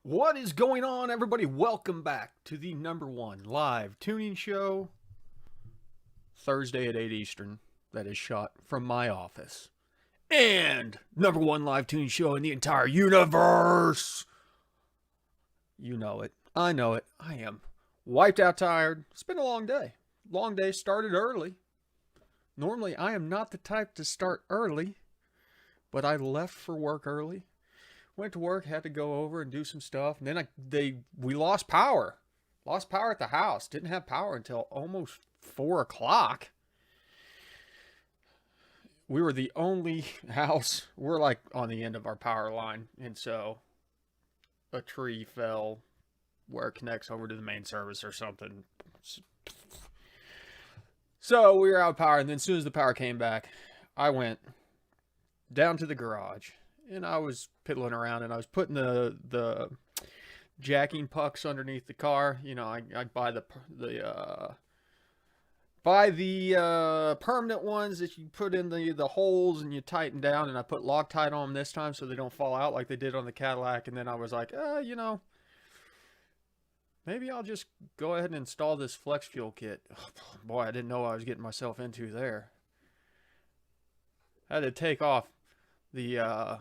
What is going on, everybody? Welcome back to the #1 live tuning show, Thursday at 8 Eastern, that is shot from my office. And #1 live tuning show in the entire universe. You know it. I know it. I am wiped out tired. It's been a long day. Long day started early. Normally, I am not the type to start early, but I left for work early. Went to work, had to go over and do some stuff, and then we lost power. Lost power at the house. Didn't have power until almost 4 o'clock. We were the only house. We're like on the end of our power line, and so a tree fell where it connects over to the main service or something. So we were out of power, and then as soon as the power came back, I went down to the garage. And I was piddling around, and I was putting the jacking pucks underneath the car. You know, I buy the permanent ones that you put in the holes and you tighten down. And I put Loctite on them this time so they don't fall out like they did on the Cadillac. And then I was like, maybe I'll just go ahead and install this flex fuel kit. Oh, boy, I didn't know what I was getting myself into there. I had to take off the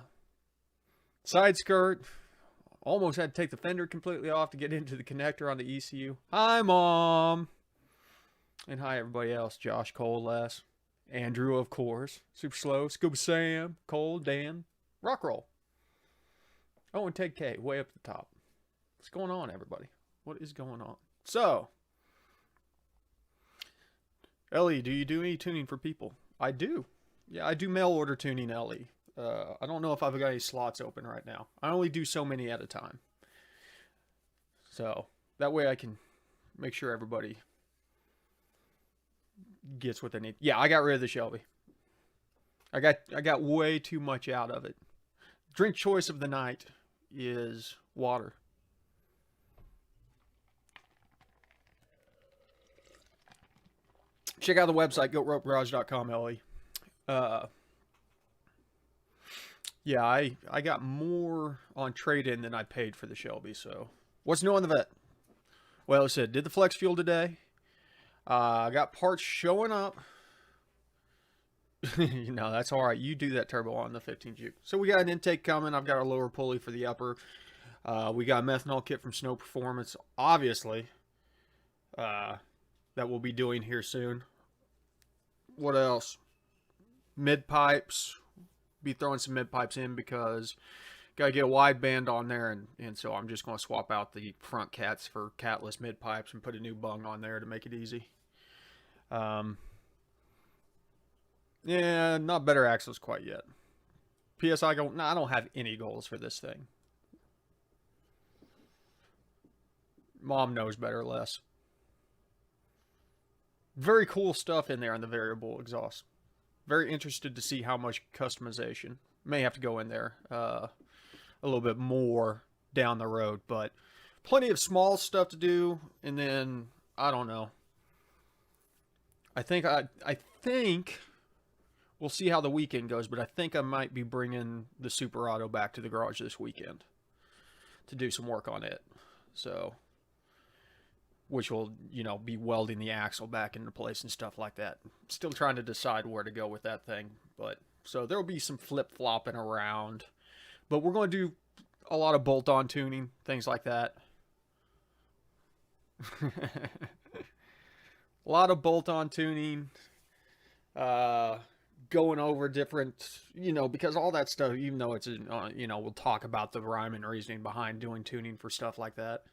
side skirt. Almost had to take the fender completely off to get into the connector on the ECU. Hi, Mom. And hi, everybody else. Josh, Cole, Les, Andrew, of course. Super Slow, Scuba Sam, Cole, Dan, Rock Roll. Oh, and Ted K, way up the top. What's going on, everybody? What is going on? So, Ellie, do you do any tuning for people? I do. Yeah, I do mail order tuning, Ellie. I don't know if I've got any slots open right now. I only do so many at a time. So that way I can make sure everybody gets what they need. Yeah, I got rid of the Shelby. I got way too much out of it. Drink choice of the night is water. Check out the website, goatropegarage.com, Ellie. Yeah, I got more on trade-in than I paid for the Shelby, so. What's new on the vet? Well, I said, did the flex fuel today. I got parts showing up. That's all right. You do that turbo on the 15 Juke. So we got an intake coming. I've got a lower pulley for the upper. We got a methanol kit from Snow Performance, obviously, that we'll be doing here soon. What else? Mid pipes. Be throwing some mid pipes in because gotta get a wide band on there, and so I'm just going to swap out the front cats for catless mid pipes and put a new bung on there to make it easy. Yeah, not better axles quite yet. PSI goal? No, I don't have any goals for this thing. Mom knows better or less. Very cool stuff in there on the variable exhaust. Very interested to see how much customization. May have to go in there a little bit more down the road, but plenty of small stuff to do. And then I don't know. I think we'll see how the weekend goes, but I think I might be bringing the Super Auto back to the garage this weekend to do some work on it. So, which will, be welding the axle back into place and stuff like that. Still trying to decide where to go with that thing. But so there will be some flip-flopping around. But we're going to do a lot of bolt-on tuning, things like that. A lot of bolt-on tuning. Going over different, because all that stuff, even though it's, we'll talk about the rhyme and reasoning behind doing tuning for stuff like that.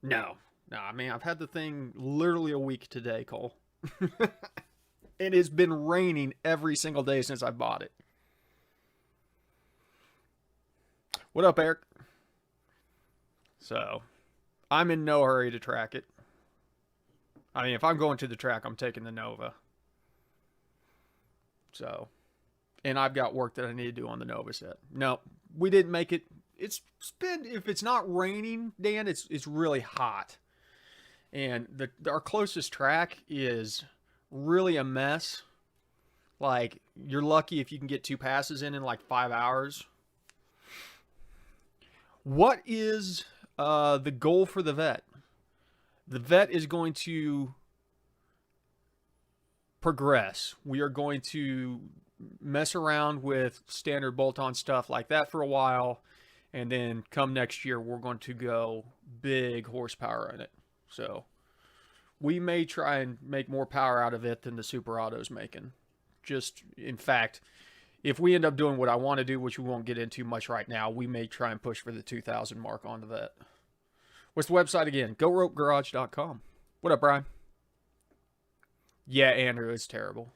No, I mean, I've had the thing literally a week today, Cole. It has been raining every single day since I bought it. What up, Eric? So, I'm in no hurry to track it. I mean, if I'm going to the track, I'm taking the Nova. So, and I've got work that I need to do on the Nova set. No, we didn't make it. It's been, if it's not raining, Dan, it's really hot. And our closest track is really a mess. Like, you're lucky if you can get 2 passes in like 5 hours. What is the goal for the vet? The vet is going to progress. We are going to mess around with standard bolt-on stuff like that for a while, and then come next year, we're going to go big horsepower in it. So we may try and make more power out of it than the Super Auto's making. Just, in fact, if we end up doing what I want to do, which we won't get into much right now, we may try and push for the 2,000 mark on the vet. What's the website again? GoRopeGarage.com. What up, Brian? Yeah, Andrew, it's terrible.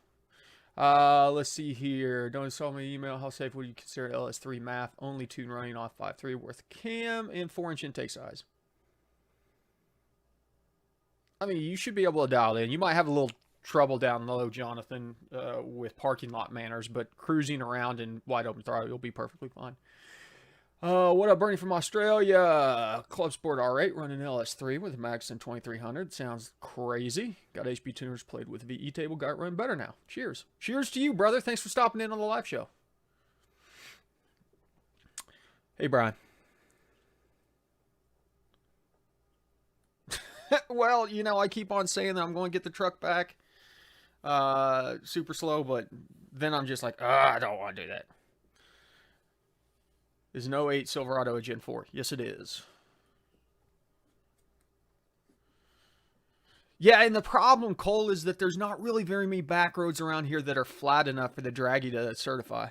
Let's see here. Don't install my email. How safe would you consider LS3 math? Only tune running off 5.3 worth cam and 4-inch intake size. I mean, you should be able to dial in. You might have a little trouble down low, Jonathan, with parking lot manners, but cruising around in wide open throttle, you'll be perfectly fine. What up, Bernie from Australia? Club Sport R8 running LS3 with a Maxon 2300. Sounds crazy. Got HP tuners, played with VE table, got it running better now. Cheers. Cheers to you, brother. Thanks for stopping in on the live show. Hey, Brian. Well, you know, I keep on saying that I'm going to get the truck back super slow, but then I'm just like, I don't want to do that. Is an 08 Silverado a Gen 4? Yes, it is. Yeah, and the problem, Cole, is that there's not really very many back roads around here that are flat enough for the Draggy to certify.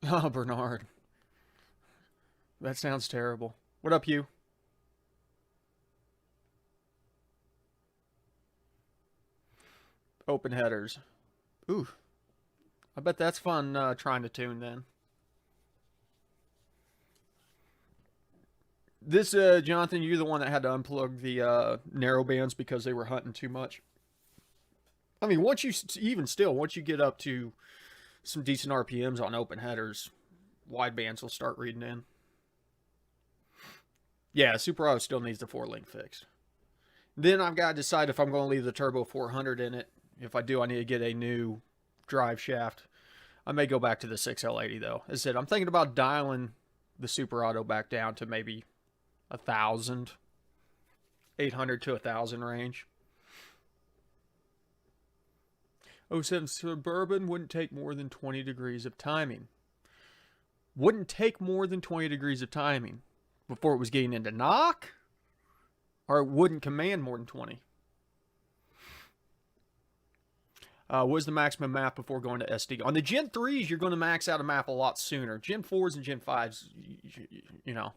Oh, Bernard. That sounds terrible. What up, you? Open headers. Ooh. I bet that's fun trying to tune then. This, Jonathan, you're the one that had to unplug the narrow bands because they were hunting too much. I mean, once you get up to some decent RPMs on open headers, wide bands will start reading in. Yeah, Super Auto still needs the 4-link fixed. Then I've got to decide if I'm going to leave the Turbo 400 in it. If I do, I need to get a new drive shaft. I may go back to the 6L80 though. As I said, I'm thinking about dialing the Super Auto back down to maybe 1,000, 800 to 1,000 range. 07 Suburban wouldn't take more than 20 degrees of timing. Wouldn't take more than 20 degrees of timing before it was getting into knock, or it wouldn't command more than 20. What was the maximum map before going to SD? On the Gen 3s, you're going to max out a map a lot sooner. Gen 4s and Gen 5s, you know,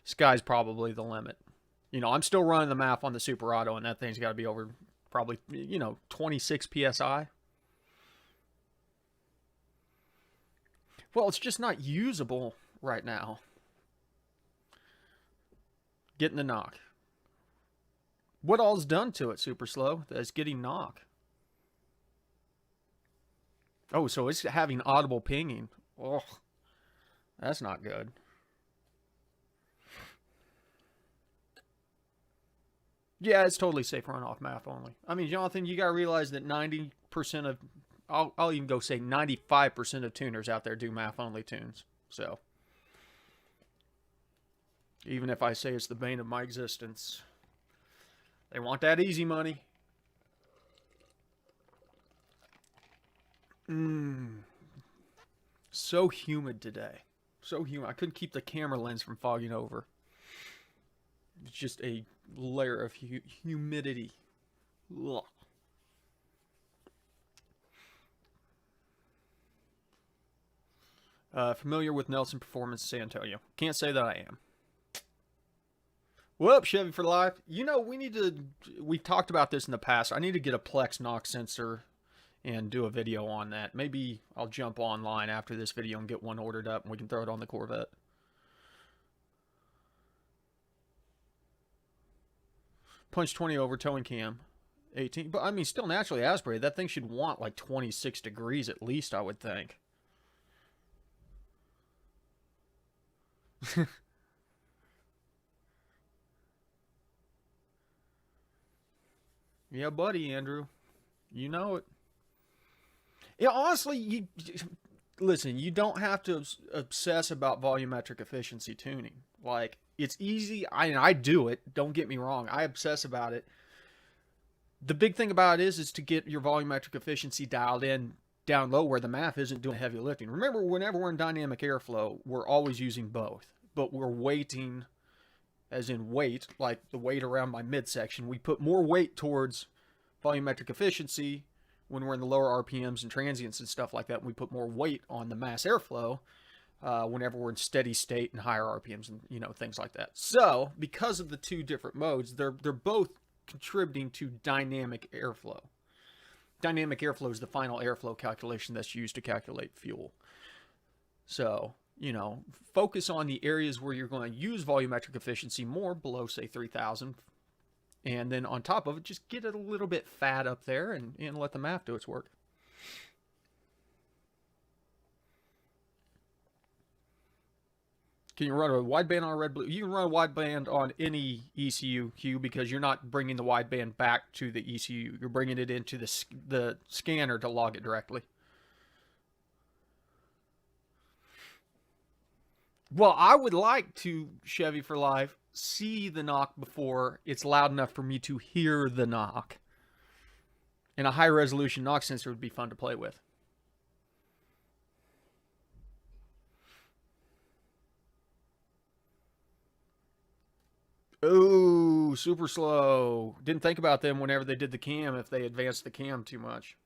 sky's probably the limit. You know, I'm still running the map on the Super Auto, and that thing's got to be over probably, 26 PSI. Well, it's just not usable right now. Getting the knock. What all's done to it, Super Slow? That's getting knock. Oh, so it's having audible pinging. Oh, that's not good. Yeah, it's totally safe run off map only. I mean, Jonathan, you got to realize that 90% of, I'll even go say 95% of tuners out there do MAF only tunes. So, even if I say it's the bane of my existence, they want that easy money. So humid today. So humid. I couldn't keep the camera lens from fogging over. It's just a layer of humidity. Ugh. Familiar with Nelson Performance San Antonio? Can't say that I am. What up, Chevy for Life? You know, we've talked about this in the past. I need to get a Plex knock sensor and do a video on that. Maybe I'll jump online after this video and get one ordered up and we can throw it on the Corvette. Punch 20 over towing cam. 18. But I mean, still naturally aspirated. That thing should want like 26 degrees at least, I would think. Yeah, buddy, Andrew. You know it. Yeah, honestly, listen, you don't have to obsess about volumetric efficiency tuning. Like, it's easy. I do it. Don't get me wrong. I obsess about it. The big thing about it is to get your volumetric efficiency dialed in down low where the math isn't doing heavy lifting. Remember, whenever we're in dynamic airflow, we're always using both, but we're weighting, as in weight, like the weight around my midsection. We put more weight towards volumetric efficiency when we're in the lower RPMs and transients and stuff like that. We put more weight on the mass airflow whenever we're in steady state and higher RPMs and, you know, things like that. So because of the two different modes, they're both contributing to dynamic airflow. Dynamic airflow is the final airflow calculation that's used to calculate fuel. So, you know, focus on the areas where you're going to use volumetric efficiency more, below, say, 3,000. And then on top of it, just get it a little bit fat up there and let the math do its work. Can you run a wideband on a red blue? You can run a wideband on any ECU cue because you're not bringing the wideband back to the ECU. You're bringing it into the scanner to log it directly. Well, I would like to, Chevy for Life, see the knock before it's loud enough for me to hear the knock. And a high resolution knock sensor would be fun to play with. Oh, super slow. Didn't think about them whenever they did the cam, if they advanced the cam too much.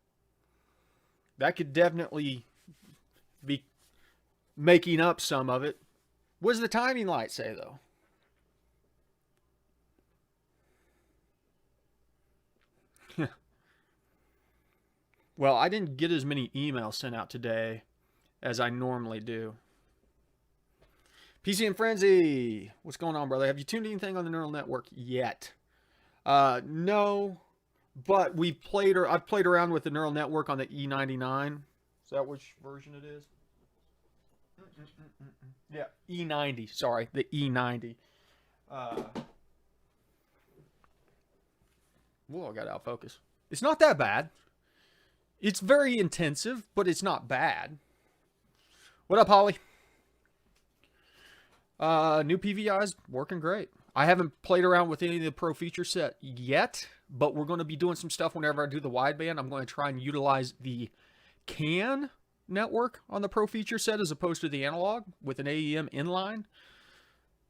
That could definitely be making up some of it. What does the timing light say, though? Well, I didn't get as many emails sent out today as I normally do. PC and Frenzy, what's going on, brother? Have you tuned anything on the neural network yet? No, but I've played around with the neural network on the E99. Is that which version it is? Yeah, E90. Sorry, the E90. Whoa, I got out of focus. It's not that bad. It's very intensive, but it's not bad. What up, Holly? New PVI's working great. I haven't played around with any of the Pro feature set yet, but we're going to be doing some stuff whenever I do the wideband. I'm going to try and utilize the CAN network on the Pro feature set as opposed to the analog with an AEM inline.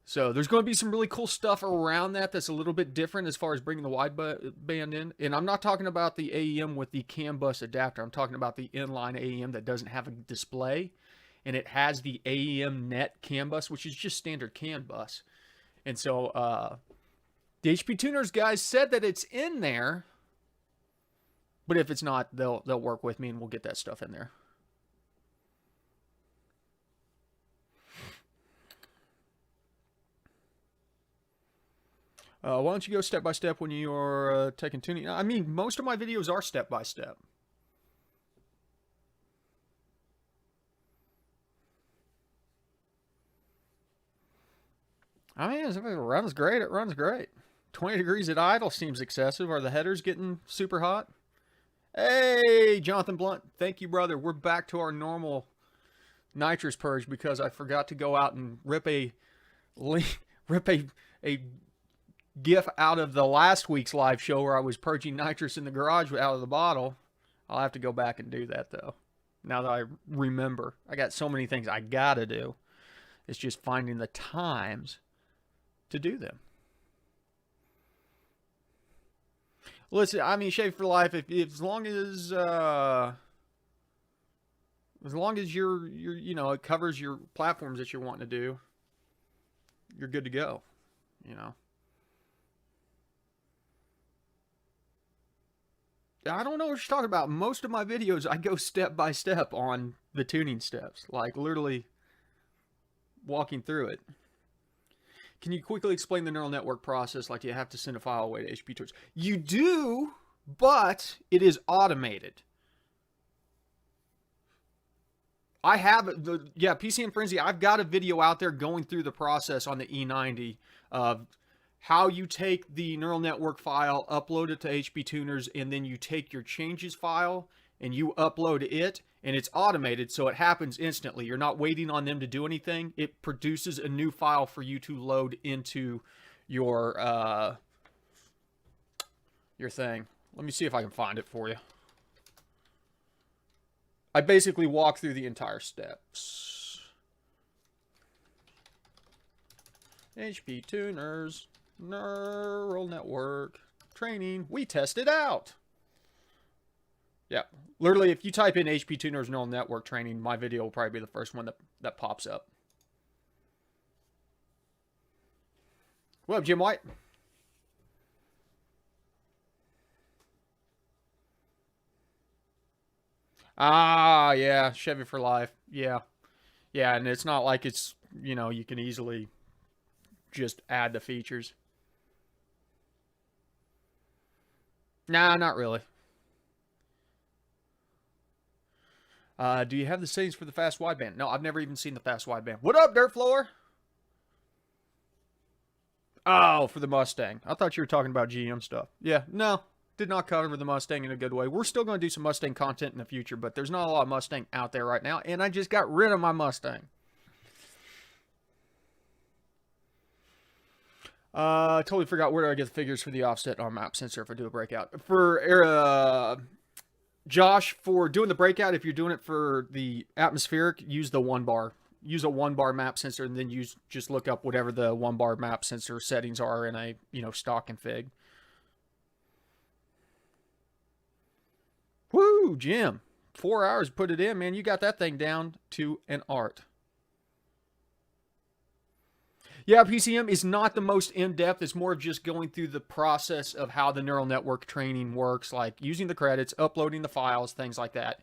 So there's going to be some really cool stuff around that that's a little bit different as far as bringing the wideband in. And I'm not talking about the AEM with the CAN bus adapter. I'm talking about the inline AEM that doesn't have a display. And it has the AEM net CAN bus, which is just standard CAN bus. And so the HP Tuners guys said that it's in there. But if it's not, they'll work with me and we'll get that stuff in there. Why don't you go step by step when you're taking tuning? I mean, most of my videos are step by step. I mean, if it runs great, it runs great. 20 degrees at idle seems excessive. Are the headers getting super hot? Hey, Jonathan Blunt. Thank you, brother. We're back to our normal nitrous purge because I forgot to go out and rip a GIF out of the last week's live show where I was purging nitrous in the garage out of the bottle. I'll have to go back and do that, though. Now that I remember. I got so many things I gotta do. It's just finding the times to do them. Listen, I mean, Shave for Life, if as long as you're you know, it covers your platforms that you're wanting to do, you're good to go, you know. I don't know what you're talking about. Most of my videos, I go step by step on the tuning steps, like literally walking through it. Can you quickly explain the neural network process? Like, do you have to send a file away to HP Tuners? You do, but it is automated. I have PC and Frenzy. I've got a video out there going through the process on the E90 of how you take the neural network file, upload it to HP Tuners, and then you take your changes file and you upload it, and it's automated, so it happens instantly. You're not waiting on them to do anything. It produces a new file for you to load into your thing. Let me see if I can find it for you. I basically walk through the entire steps. HP tuners, neural network training. We test it out. Yeah, literally, if you type in HP tuners neural network training, my video will probably be the first one that pops up. What up, Jim White? Ah, yeah, Chevy for life. Yeah. Yeah, and it's not like it's, you know, you can easily just add the features. Nah, not really. Do you have the settings for the fast wideband? No, I've never even seen the fast wideband. What up, Dirt Floor? Oh, for the Mustang. I thought you were talking about GM stuff. Yeah, no, did not cover the Mustang in a good way. We're still going to do some Mustang content in the future, but there's not a lot of Mustang out there right now, and I just got rid of my Mustang. Totally forgot where do I get the figures for the offset on map sensor if I do a breakout. For Josh, for doing the breakout, if you're doing it for the atmospheric, use the 1-bar. Use a 1-bar map sensor, and then just look up whatever the 1-bar map sensor settings are in a, you know, stock config. Woo, Jim. 4 hours put it in, man. You got that thing down to an art. Yeah, PCM is not the most in-depth. It's more of just going through the process of how the neural network training works, like using the credits, uploading the files, things like that.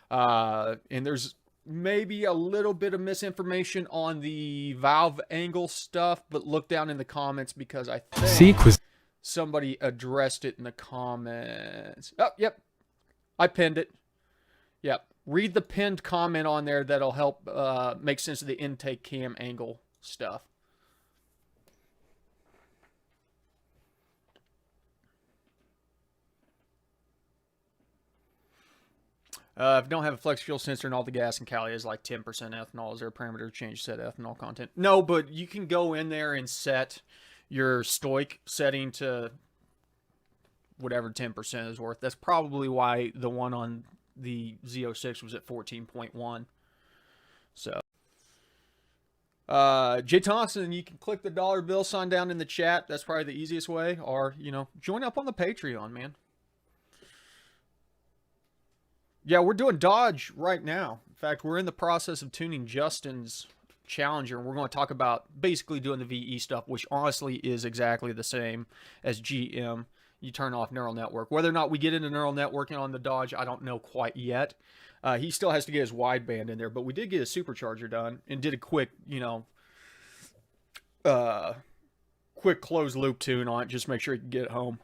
And there's maybe a little bit of misinformation on the valve angle stuff, but look down in the comments because I think somebody addressed it in the comments. Oh, yep. I pinned it. Yep. Read the pinned comment on there. That'll help make sense of the intake cam angle stuff. If you don't have a flex fuel sensor and all the gas and cali is like 10% ethanol, is there a parameter to change set ethanol content? No, but you can go in there and set your stoic setting to whatever 10% is worth. That's probably why the one on the Z06 was at 14.1. So, Jay Thompson, you can click the dollar bill sign down in the chat. That's probably the easiest way. Or, you know, join up on the Patreon, man. Yeah, we're doing Dodge right now. In fact, we're in the process of tuning Justin's Challenger, and we're going to talk about basically doing the VE stuff, which honestly is exactly the same as GM. You turn off neural network. Whether or not we get into neural networking on the Dodge, I don't know quite yet. He still has to get his wideband in there, but we did get a supercharger done and did a quick, you know, quick closed loop tune on it, just make sure he can get it home.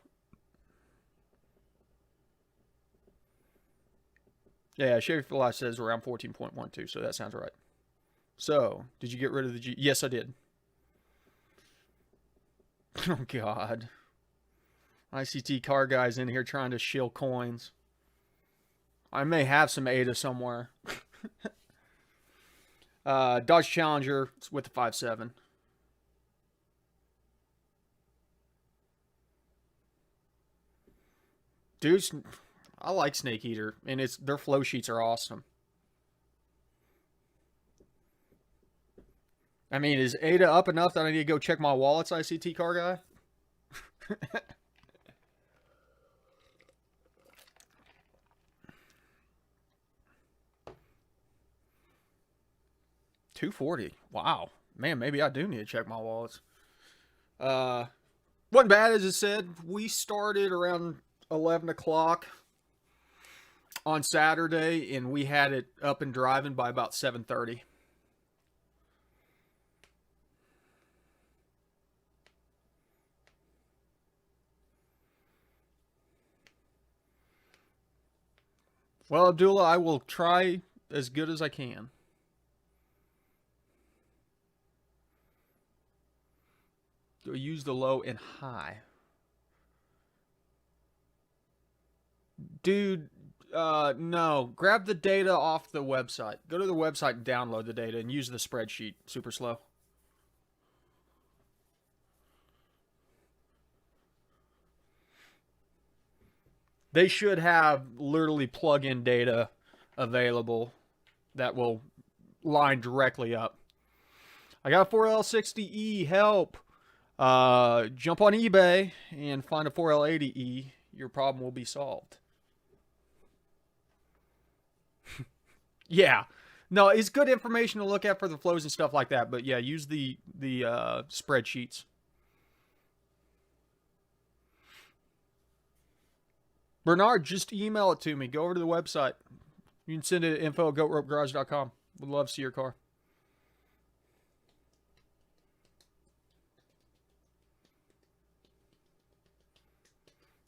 Yeah, Chevy for Life says around 14.12, so that sounds right. So, did you get rid of the G? Yes, I did. Oh, God. ICT car guys in here trying to shill coins. I may have some ADA somewhere. Dodge Challenger with the 5.7. Dude, I like Snake Eater, and their flow sheets are awesome. I mean, is ADA up enough that I need to go check my wallets, ICT car guy? $240. Wow. Man, maybe I do need to check my wallets. Wasn't bad, as it said. We started around 11 o'clock on Saturday, and we had it up and driving by about 7:30. Well, Abdullah, I will try as good as I can. Use the low and high. Dude, No. Grab the data off the website. Go to the website and download the data and use the spreadsheet. Super slow. They should have literally plug-in data available that will line directly up. I got a 4L60E, help. Jump on eBay and find a 4L80E. Your problem will be solved. Yeah. No, it's good information to look at for the flows and stuff like that. But yeah, use the spreadsheets. Bernard, just email it to me. Go over to the website. You can send it to info@goatropegarage.com. Would love to see your car.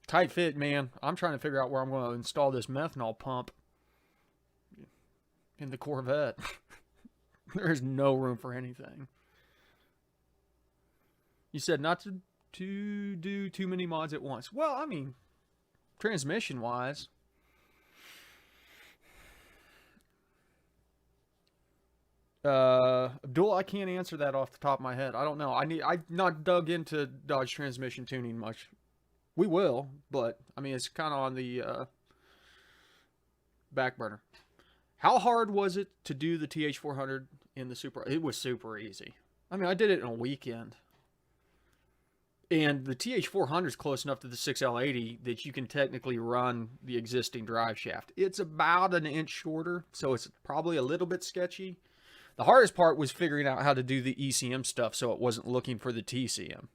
Tight fit, man. I'm trying to figure out where I'm going to install this methanol pump in the Corvette. There's no room for anything. You said not to do too many mods at once. Well, I mean, transmission-wise, Abdul, I can't answer that off the top of my head. I don't know. I not dug into Dodge transmission tuning much. We will, but I mean it's kind of on the back burner. How hard was it to do the TH400 in the Supra? It was super easy. I mean, I did it in a weekend. And the TH400 is close enough to the 6L80 that you can technically run the existing drive shaft. It's about an inch shorter, so it's probably a little bit sketchy. The hardest part was figuring out how to do the ECM stuff so it wasn't looking for the TCM.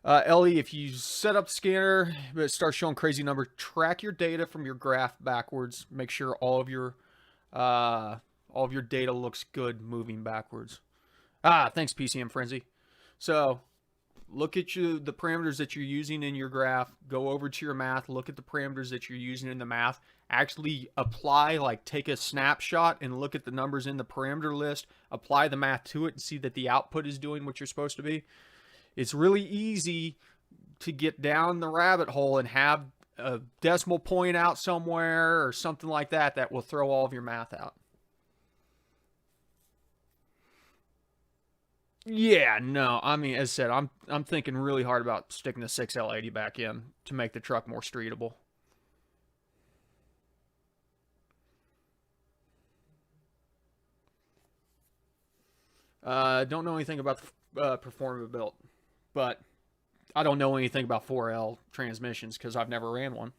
Ellie, if you set up the scanner, but it starts showing crazy numbers, track your data from your graph backwards. Make sure all of your data looks good moving backwards. Thanks, PCM Frenzy. So, look at the parameters that you're using in your graph. Go over to your math. Look at the parameters that you're using in the math. Actually apply, like take a snapshot and look at the numbers in the parameter list. Apply the math to it and see that the output is doing what you're supposed to be. It's really easy to get down the rabbit hole and have a decimal point out somewhere or something like that that will throw all of your math out. Yeah, no, I mean, as I said, I'm thinking really hard about sticking the 6L80 back in to make the truck more streetable. Don't know anything about the Performance built, but I don't know anything about 4L transmissions because I've never ran one.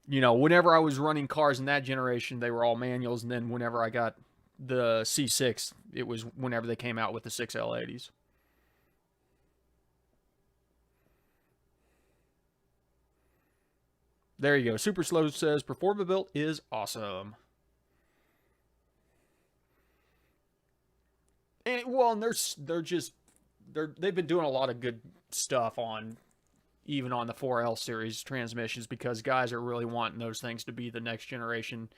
You know, whenever I was running cars in that generation, they were all manuals, and then whenever I got the C6, it was whenever they came out with the 6L80s. There you go. Super Slow says Performance built is awesome. And well, and they've been doing a lot of good stuff on even on the 4L series transmissions because guys are really wanting those things to be the next generation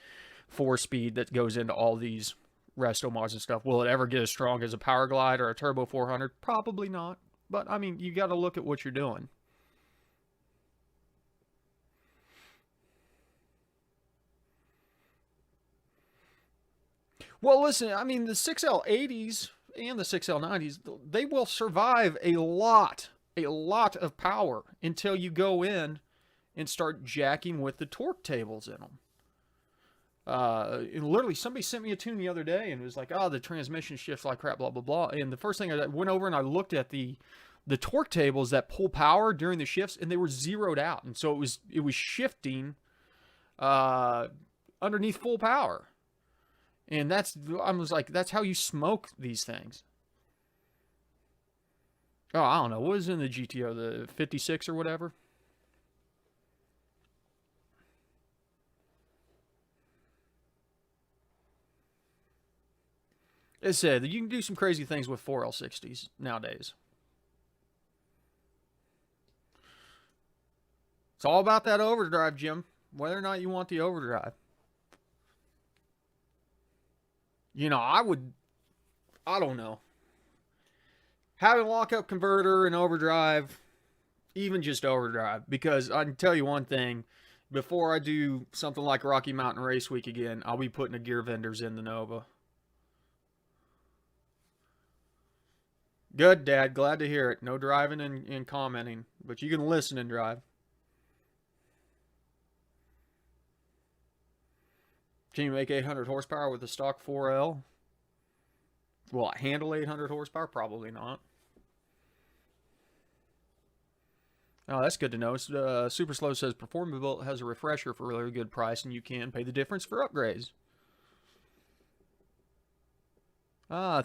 4-speed that goes into all these resto mods and stuff. Will it ever get as strong as a Power Glide or a Turbo 400? Probably not. But I mean, you got to look at what you're doing. Well, listen, I mean, the 6L80s and the 6L90s, they will survive a lot of power until you go in and start jacking with the torque tables in them. And literally, somebody sent me a tune the other day and was like, oh, the transmission shifts like crap, blah, blah, blah. And the first thing I went over and I looked at the torque tables that pull power during the shifts, and they were zeroed out. And so it was shifting underneath full power. And I was like, that's how you smoke these things. Oh, I don't know. What is in the GTO? The 56 or whatever? It said that you can do some crazy things with 4L60s nowadays. It's all about that overdrive, Jim. Whether or not you want the overdrive. You know, I don't know. having lockup converter and overdrive, even just overdrive, because I can tell you one thing, before I do something like Rocky Mountain Race Week again, I'll be putting the gear vendors in the Nova. Good, Dad. Glad to hear it. No driving and commenting, but you can listen and drive. Can you make 800 horsepower with the stock 4L? Will it handle 800 horsepower? Probably not. Oh, that's good to know. Super Slow says Performable has a refresher for a really good price, and you can pay the difference for upgrades.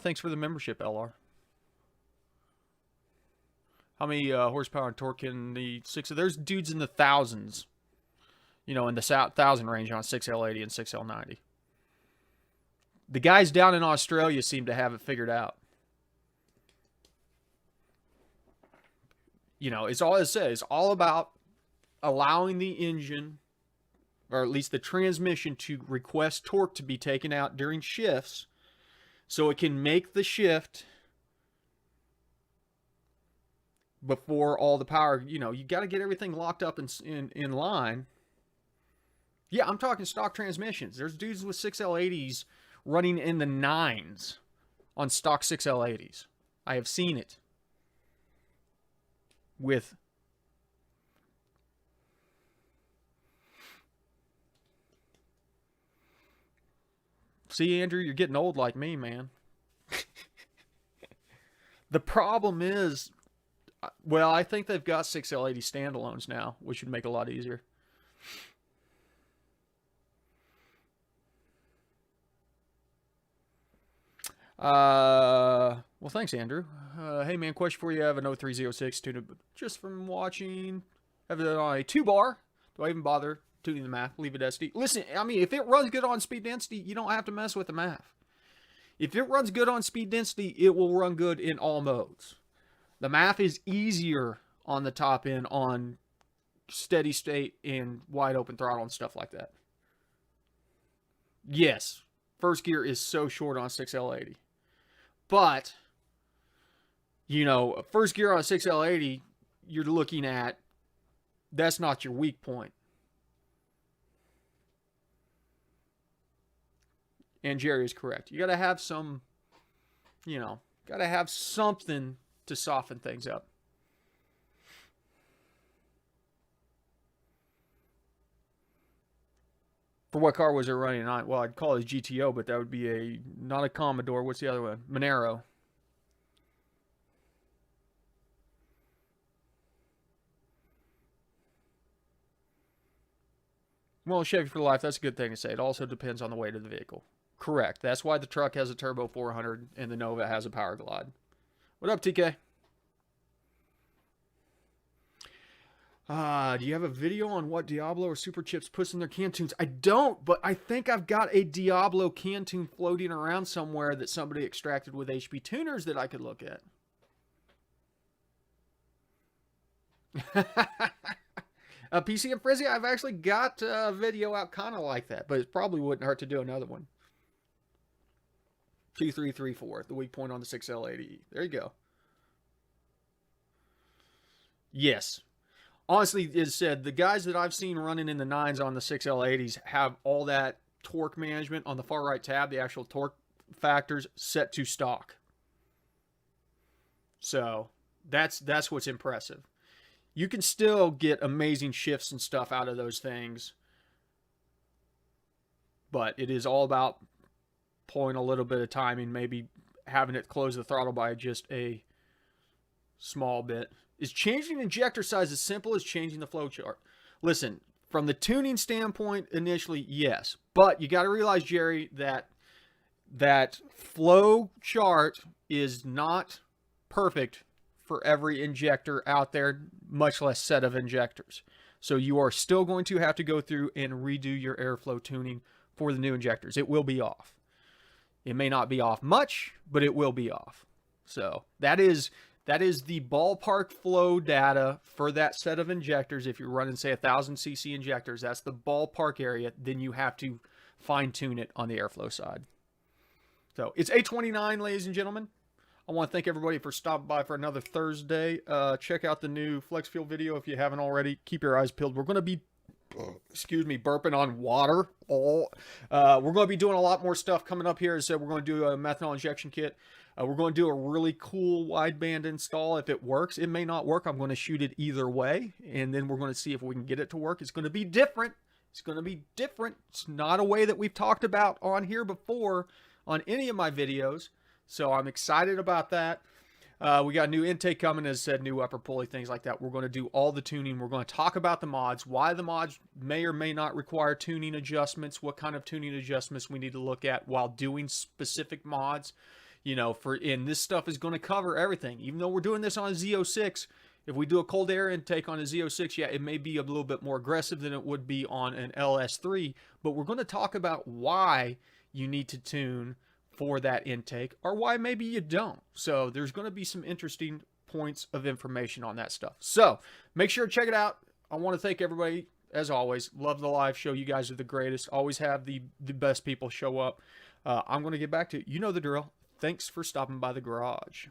Thanks for the membership, LR. How many horsepower and torque can the 6? There's dudes in the thousands. You know, in the 1,000 range on 6L80 and 6L90. The guys down in Australia seem to have it figured out. You know, it's all it says. It's all about allowing the engine, or at least the transmission, to request torque to be taken out during shifts so it can make the shift before all the power. You know, you got to get everything locked up in line. Yeah, I'm talking stock transmissions. There's dudes with 6L80s running in the 9s on stock 6L80s. I have seen it. With see, Andrew, you're getting old like me, man. The problem is, well, I think they've got 6L80 standalones now, which would make it a lot easier. Well, thanks, Andrew. Hey, man, question for you. I have an 0306 tuned just from watching. I have it on a 2-bar. Do I even bother tuning the MAF? Leave it SD. Listen, I mean, if it runs good on speed density, you don't have to mess with the MAF. If it runs good on speed density, it will run good in all modes. The MAF is easier on the top end on steady state and wide open throttle and stuff like that. Yes, first gear is so short on 6L80. But, you know, first gear on 6L80, you're looking at, that's not your weak point. And Jerry is correct. You got to have some, you know, got to have something to soften things up. For what car was it running on? Well, I'd call it a GTO, but that would be not a Commodore. What's the other one? Monero. Well, Chevy for life, that's a good thing to say. It also depends on the weight of the vehicle. Correct. That's why the truck has a Turbo 400 and the Nova has a Power Glide. What up, TK? Do you have a video on what Diablo or Super Chips puts in their can tunes? I don't, but I think I've got a Diablo can tune floating around somewhere that somebody extracted with HP tuners that I could look at. PC and Frizzy, I've actually got a video out kind of like that, but it probably wouldn't hurt to do another one. 2334, the weak point on the 6L80. There you go. Yes. Honestly, as said, the guys that I've seen running in the 9s on the 6L80s have all that torque management on the far right tab, the actual torque factors set to stock. So that's what's impressive. You can still get amazing shifts and stuff out of those things, but it is all about pulling a little bit of timing, maybe having it close the throttle by just a small bit. Is changing injector size as simple as changing the flow chart? Listen, from the tuning standpoint, initially, yes. But you got to realize, Jerry, that flow chart is not perfect for every injector out there, much less set of injectors. So you are still going to have to go through and redo your airflow tuning for the new injectors. It will be off. It may not be off much, but it will be off. So that is the ballpark flow data for that set of injectors. If you're running, say, 1,000cc injectors, that's the ballpark area. Then you have to fine tune it on the airflow side. So it's 8:29, ladies and gentlemen. I want to thank everybody for stopping by for another Thursday. Check out the new Flex Fuel video if you haven't already. Keep your eyes peeled. We're going to be, burping on water. We're going to be doing a lot more stuff coming up here. As I said, we're going to do a methanol injection kit. We're going to do a really cool wideband install. If it works, it may not work. I'm going to shoot it either way, and then we're going to see if we can get it to work. It's going to be different. It's going to be different. It's not a way that we've talked about on here before on any of my videos. So I'm excited about that. We got new intake coming, as I said, new upper pulley, things like that. We're going to do all the tuning. We're going to talk about the mods, why the mods may or may not require tuning adjustments, what kind of tuning adjustments we need to look at while doing specific mods. You know, and this stuff is going to cover everything. Even though we're doing this on a Z06, if we do a cold air intake on a Z06, yeah, it may be a little bit more aggressive than it would be on an LS3, but we're going to talk about why you need to tune for that intake, or why maybe you don't. So there's going to be some interesting points of information on that stuff. So make sure to check it out. I want to thank everybody, as always. Love the live show. You guys are the greatest. Always have the best people show up. I'm going to get back to, you know the drill. Thanks for stopping by the garage.